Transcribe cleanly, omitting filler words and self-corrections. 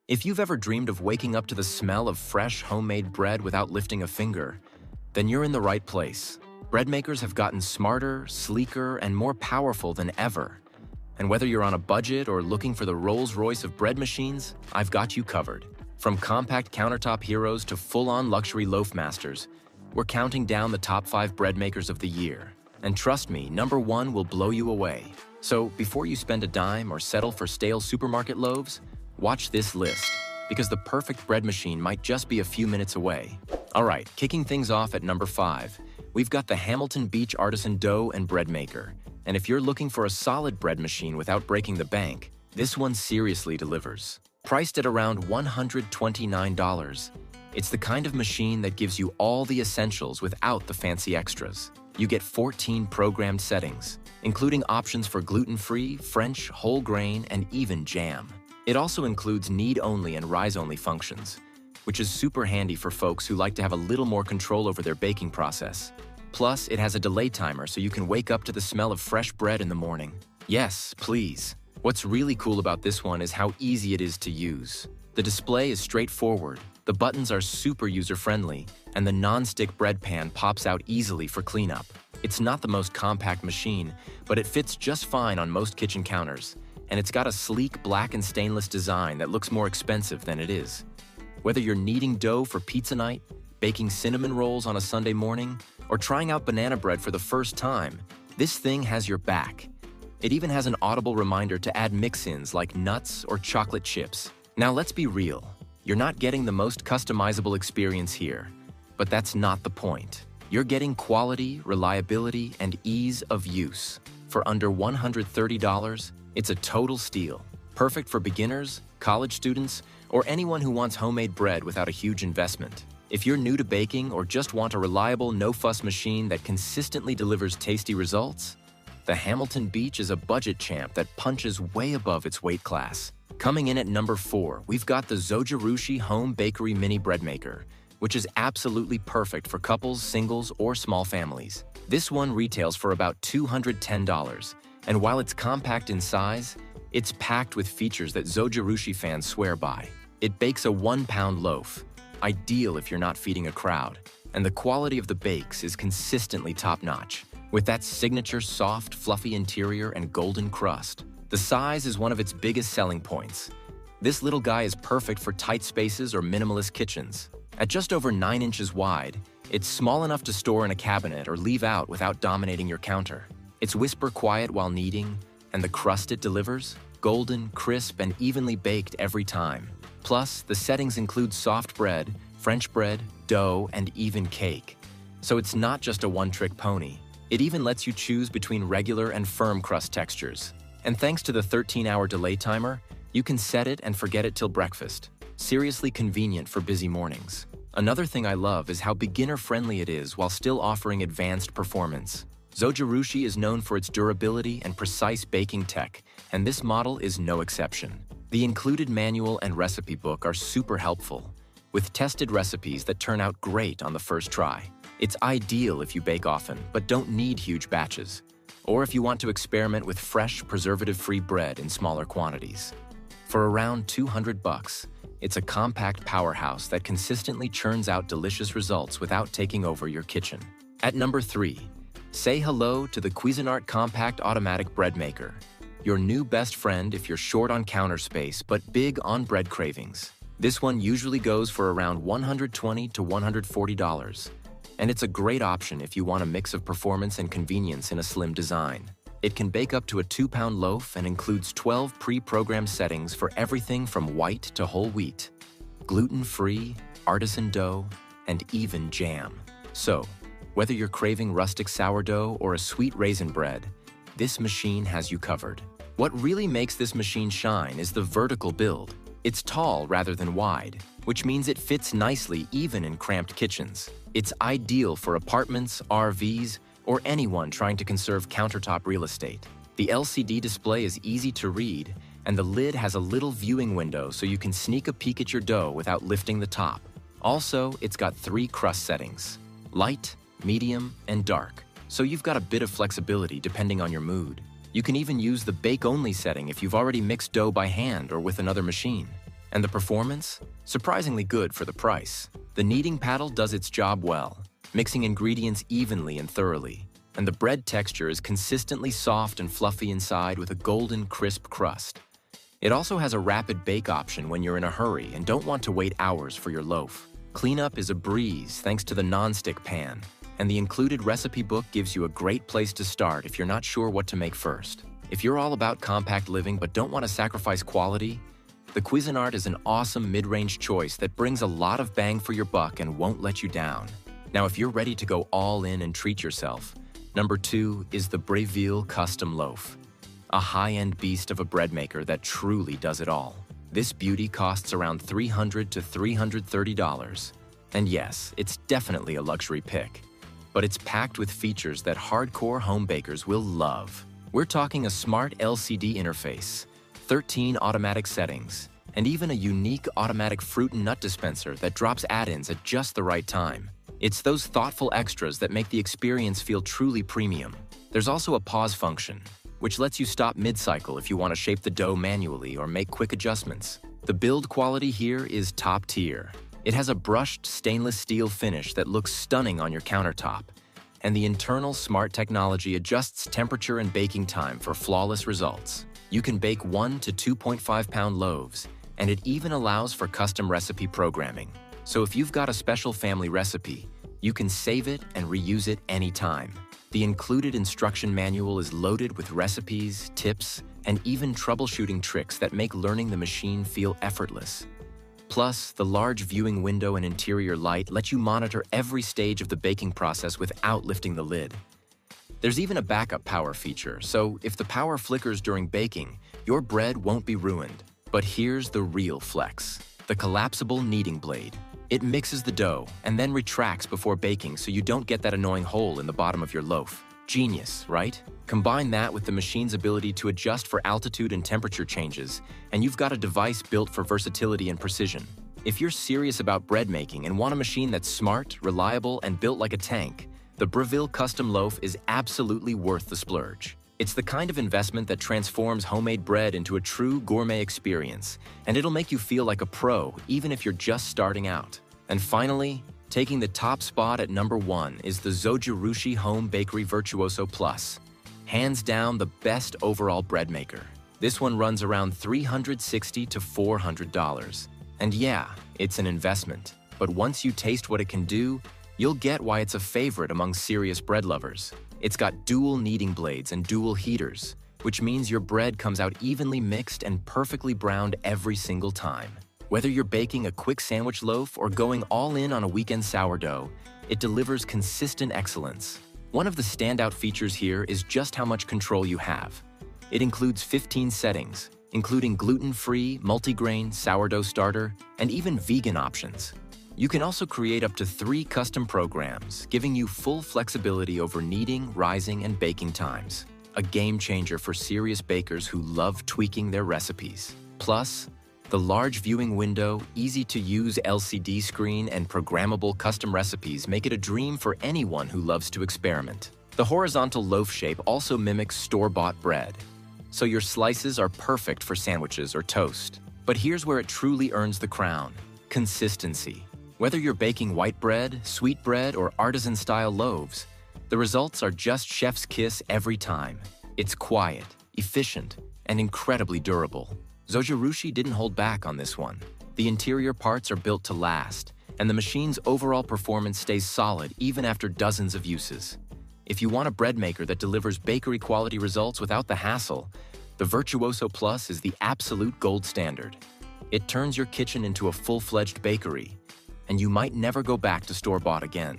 If you've ever dreamed of waking up to the smell of fresh, homemade bread without lifting a finger, then you're in the right place. Bread makers have gotten smarter, sleeker, and more powerful than ever. And whether you're on a budget or looking for the Rolls-Royce of bread machines, I've got you covered. From compact countertop heroes to full-on luxury loaf masters, we're counting down the top 5 bread makers of the year. And trust me, number 1 will blow you away. So before you spend a dime or settle for stale supermarket loaves, watch this list, because the perfect bread machine might just be a few minutes away. All right, kicking things off at number 5, we've got the Hamilton Beach Artisan Dough and Bread Maker. And if you're looking for a solid bread machine without breaking the bank, this one seriously delivers. Priced at around $129, it's the kind of machine that gives you all the essentials without the fancy extras. You get 14 programmed settings, including options for gluten-free, French, whole grain, and even jam. It also includes knead-only and rise-only functions, which is super handy for folks who like to have a little more control over their baking process. Plus, it has a delay timer so you can wake up to the smell of fresh bread in the morning. Yes, please. What's really cool about this one is how easy it is to use. The display is straightforward, the buttons are super user-friendly, and the non-stick bread pan pops out easily for cleanup. It's not the most compact machine, but it fits just fine on most kitchen counters. And it's got a sleek black and stainless design that looks more expensive than it is. Whether you're kneading dough for pizza night, baking cinnamon rolls on a Sunday morning, or trying out banana bread for the first time, this thing has your back. It even has an audible reminder to add mix-ins like nuts or chocolate chips. Now let's be real, you're not getting the most customizable experience here, but that's not the point. You're getting quality, reliability, and ease of use. For under $130, it's a total steal, perfect for beginners, college students, or anyone who wants homemade bread without a huge investment. If you're new to baking or just want a reliable, no-fuss machine that consistently delivers tasty results, the Hamilton Beach is a budget champ that punches way above its weight class. Coming in at number 4, we've got the Zojirushi Home Bakery Mini Bread Maker, which is absolutely perfect for couples, singles, or small families. This one retails for about $210. And while it's compact in size, it's packed with features that Zojirushi fans swear by. It bakes a 1-pound loaf, ideal if you're not feeding a crowd, and the quality of the bakes is consistently top-notch, with that signature soft, fluffy interior and golden crust. The size is one of its biggest selling points. This little guy is perfect for tight spaces or minimalist kitchens. At just over 9 inches wide, it's small enough to store in a cabinet or leave out without dominating your counter. It's whisper quiet while kneading, and the crust it delivers? Golden, crisp, and evenly baked every time. Plus, the settings include soft bread, French bread, dough, and even cake. So it's not just a one-trick pony. It even lets you choose between regular and firm crust textures. And thanks to the 13-hour delay timer, you can set it and forget it till breakfast. Seriously convenient for busy mornings. Another thing I love is how beginner-friendly it is while still offering advanced performance. Zojirushi is known for its durability and precise baking tech, and this model is no exception. The included manual and recipe book are super helpful, with tested recipes that turn out great on the first try. It's ideal if you bake often, but don't need huge batches, or if you want to experiment with fresh, preservative-free bread in smaller quantities. For around $200, it's a compact powerhouse that consistently churns out delicious results without taking over your kitchen. At number 3, say hello to the Cuisinart Compact Automatic Bread Maker, your new best friend if you're short on counter space but big on bread cravings. This one usually goes for around $120 to $140, and it's a great option if you want a mix of performance and convenience in a slim design. It can bake up to a 2-pound loaf and includes 12 pre-programmed settings for everything from white to whole wheat, gluten-free, artisan dough, and even jam. So, whether you're craving rustic sourdough or a sweet raisin bread, this machine has you covered. What really makes this machine shine is the vertical build. It's tall rather than wide, which means it fits nicely even in cramped kitchens. It's ideal for apartments, RVs, or anyone trying to conserve countertop real estate. The LCD display is easy to read, and the lid has a little viewing window so you can sneak a peek at your dough without lifting the top. Also, it's got 3 crust settings: light, medium, and dark, so you've got a bit of flexibility depending on your mood. You can even use the bake-only setting if you've already mixed dough by hand or with another machine. And the performance? Surprisingly good for the price. The kneading paddle does its job well, mixing ingredients evenly and thoroughly. And the bread texture is consistently soft and fluffy inside with a golden, crisp crust. It also has a rapid bake option when you're in a hurry and don't want to wait hours for your loaf. Cleanup is a breeze thanks to the non-stick pan, and the included recipe book gives you a great place to start if you're not sure what to make first. If you're all about compact living but don't want to sacrifice quality, the Cuisinart is an awesome mid-range choice that brings a lot of bang for your buck and won't let you down. Now, if you're ready to go all in and treat yourself, number 2 is the Breville Custom Loaf, a high-end beast of a bread maker that truly does it all. This beauty costs around $300 to $330, and yes, it's definitely a luxury pick, but it's packed with features that hardcore home bakers will love. We're talking a smart LCD interface, 13 automatic settings, and even a unique automatic fruit and nut dispenser that drops add-ins at just the right time. It's those thoughtful extras that make the experience feel truly premium. There's also a pause function, which lets you stop mid-cycle if you want to shape the dough manually or make quick adjustments. The build quality here is top tier. It has a brushed stainless steel finish that looks stunning on your countertop, and the internal smart technology adjusts temperature and baking time for flawless results. You can bake 1 to 2.5 pound loaves, and it even allows for custom recipe programming. So if you've got a special family recipe, you can save it and reuse it anytime. The included instruction manual is loaded with recipes, tips, and even troubleshooting tricks that make learning the machine feel effortless. Plus, the large viewing window and interior light let you monitor every stage of the baking process without lifting the lid. There's even a backup power feature, so if the power flickers during baking, your bread won't be ruined. But here's the real flex: the collapsible kneading blade. It mixes the dough and then retracts before baking so you don't get that annoying hole in the bottom of your loaf. Genius, right? Combine that with the machine's ability to adjust for altitude and temperature changes, and you've got a device built for versatility and precision. If you're serious about bread making and want a machine that's smart, reliable, and built like a tank, the Breville Custom Loaf is absolutely worth the splurge. It's the kind of investment that transforms homemade bread into a true gourmet experience, and it'll make you feel like a pro even if you're just starting out. And finally, taking the top spot at number 1 is the Zojirushi Home Bakery Virtuoso Plus. Hands down the best overall bread maker. This one runs around $360 to $400. And yeah, it's an investment, but once you taste what it can do, you'll get why it's a favorite among serious bread lovers. It's got dual kneading blades and dual heaters, which means your bread comes out evenly mixed and perfectly browned every single time. Whether you're baking a quick sandwich loaf or going all in on a weekend sourdough, it delivers consistent excellence. One of the standout features here is just how much control you have. It includes 15 settings, including gluten-free, multigrain, sourdough starter, and even vegan options. You can also create up to 3 custom programs, giving you full flexibility over kneading, rising, and baking times. A game changer for serious bakers who love tweaking their recipes. Plus, the large viewing window, easy-to-use LCD screen, and programmable custom recipes make it a dream for anyone who loves to experiment. The horizontal loaf shape also mimics store-bought bread, so your slices are perfect for sandwiches or toast. But here's where it truly earns the crown: consistency. Whether you're baking white bread, sweet bread, or artisan-style loaves, the results are just chef's kiss every time. It's quiet, efficient, and incredibly durable. Zojirushi didn't hold back on this one. The interior parts are built to last, and the machine's overall performance stays solid even after dozens of uses. If you want a bread maker that delivers bakery-quality results without the hassle, the Virtuoso Plus is the absolute gold standard. It turns your kitchen into a full-fledged bakery, and you might never go back to store-bought again.